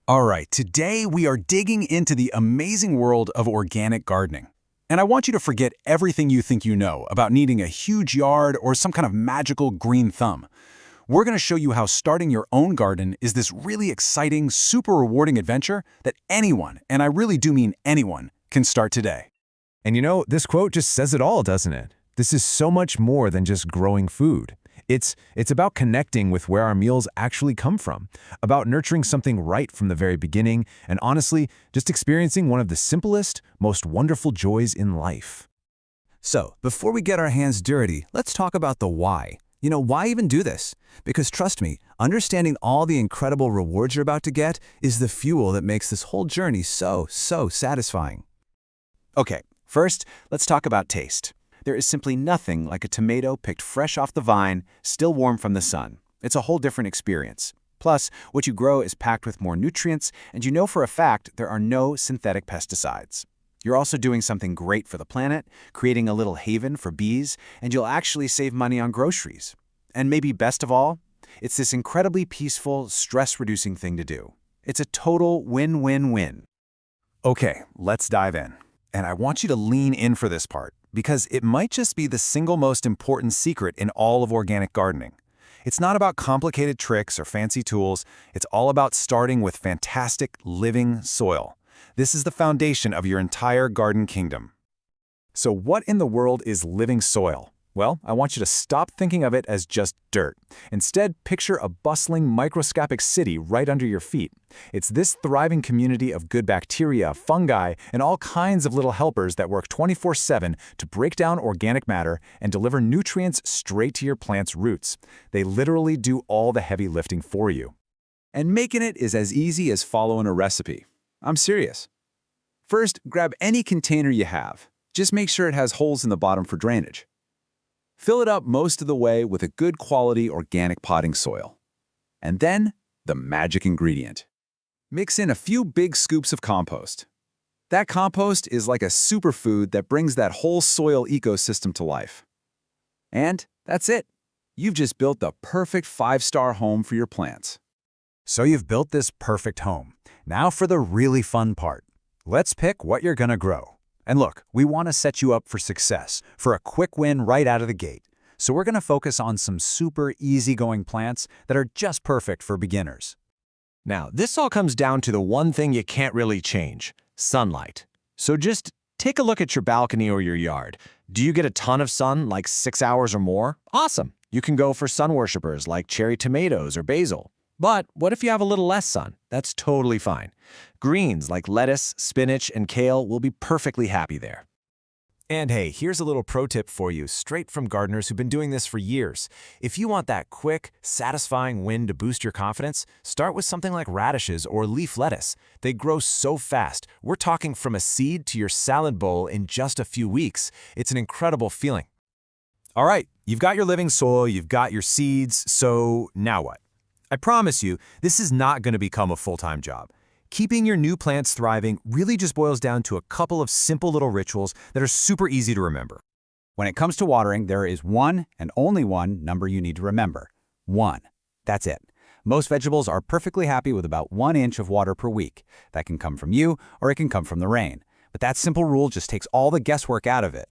All right, today we are digging into the amazing world of organic gardening. And I want you to forget everything you think you know about needing a huge yard or some kind of magical green thumb. We're going to show you how starting your own garden is this really exciting, super rewarding adventure that anyone, and I really do mean anyone, can start today. And this quote just says it all, doesn't it? This is so much more than just growing food. It's about connecting with where our meals actually come from, about nurturing something right from the very beginning, and honestly, just experiencing one of the simplest, most wonderful joys in life. So, before we get our hands dirty, let's talk about the why. Why even do this? Because trust me, understanding all the incredible rewards you're about to get is the fuel that makes this whole journey so satisfying. Okay, first, let's talk about taste. There is simply nothing like a tomato picked fresh off the vine, still warm from the sun. It's a whole different experience. Plus, what you grow is packed with more nutrients, and you know for a fact there are no synthetic pesticides. You're also doing something great for the planet, creating a little haven for bees, and you'll actually save money on groceries. And maybe best of all, it's this incredibly peaceful, stress-reducing thing to do. It's a total win-win-win. Okay, let's dive in. And I want you to lean in for this part, because it might just be the single most important secret in all of organic gardening. It's not about complicated tricks or fancy tools. It's all about starting with fantastic, living soil. This is the foundation of your entire garden kingdom. So what in the world is living soil? Well, I want you to stop thinking of it as just dirt. Instead, picture a bustling, microscopic city right under your feet. It's this thriving community of good bacteria, fungi, and all kinds of little helpers that work 24/7 to break down organic matter and deliver nutrients straight to your plant's roots. They literally do all the heavy lifting for you. And making it is as easy as following a recipe. I'm serious. First, grab any container you have. Just make sure it has holes in the bottom for drainage. Fill it up most of the way with a good quality organic potting soil. And then, the magic ingredient. Mix in a few big scoops of compost. That compost is like a superfood that brings that whole soil ecosystem to life. And that's it. You've just built the perfect 5-star home for your plants. So you've built this perfect home. Now for the really fun part. Let's pick what you're gonna grow. And look, we want to set you up for success, for a quick win right out of the gate. So we're going to focus on some super easygoing plants that are just perfect for beginners. Now, this all comes down to the one thing you can't really change: sunlight. So just take a look at your balcony or your yard. Do you get a ton of sun, like 6 hours or more? Awesome! You can go for sun worshippers like cherry tomatoes or basil. But what if you have a little less sun? That's totally fine. Greens like lettuce, spinach, and kale will be perfectly happy there. And hey, here's a little pro tip for you, straight from gardeners who've been doing this for years. If you want that quick, satisfying win to boost your confidence, start with something like radishes or leaf lettuce. They grow so fast. We're talking from a seed to your salad bowl in just a few weeks. It's an incredible feeling. All right, you've got your living soil, you've got your seeds, so now what? I promise you, this is not going to become a full-time job. Keeping your new plants thriving really just boils down to a couple of simple little rituals that are super easy to remember. When it comes to watering, there is one and only one number you need to remember. 1. That's it. Most vegetables are perfectly happy with about 1 inch of water per week. That can come from you, or it can come from the rain. But that simple rule just takes all the guesswork out of it.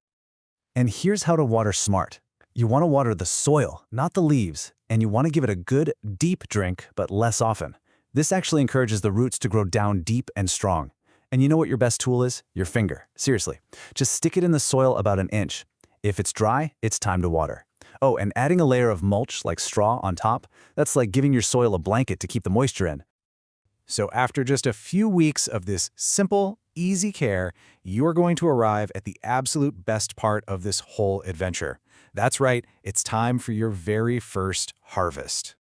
And here's how to water smart. You want to water the soil, not the leaves, and you want to give it a good, deep drink, but less often. This actually encourages the roots to grow down deep and strong. And you know what your best tool is? Your finger. Seriously. Just stick it in the soil about 1 inch. If it's dry, it's time to water. Oh, and adding a layer of mulch like straw on top, that's like giving your soil a blanket to keep the moisture in. So after just a few weeks of this simple, easy care, you're going to arrive at the absolute best part of this whole adventure. That's right, it's time for your very first harvest.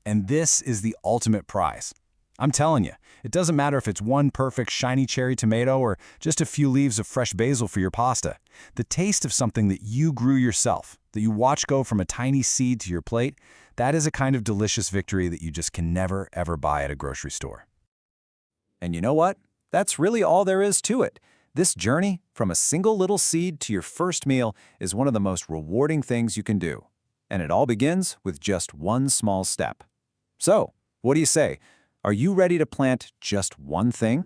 And this is the ultimate prize. I'm telling you, it doesn't matter if it's one perfect shiny cherry tomato or just a few leaves of fresh basil for your pasta. The taste of something that you grew yourself, that you watch go from a tiny seed to your plate, that is a kind of delicious victory that you just can never, ever buy at a grocery store. And you know what? That's really all there is to it. This journey, from a single little seed to your first meal, is one of the most rewarding things you can do. And it all begins with just one small step. So, what do you say? Are you ready to plant just one thing?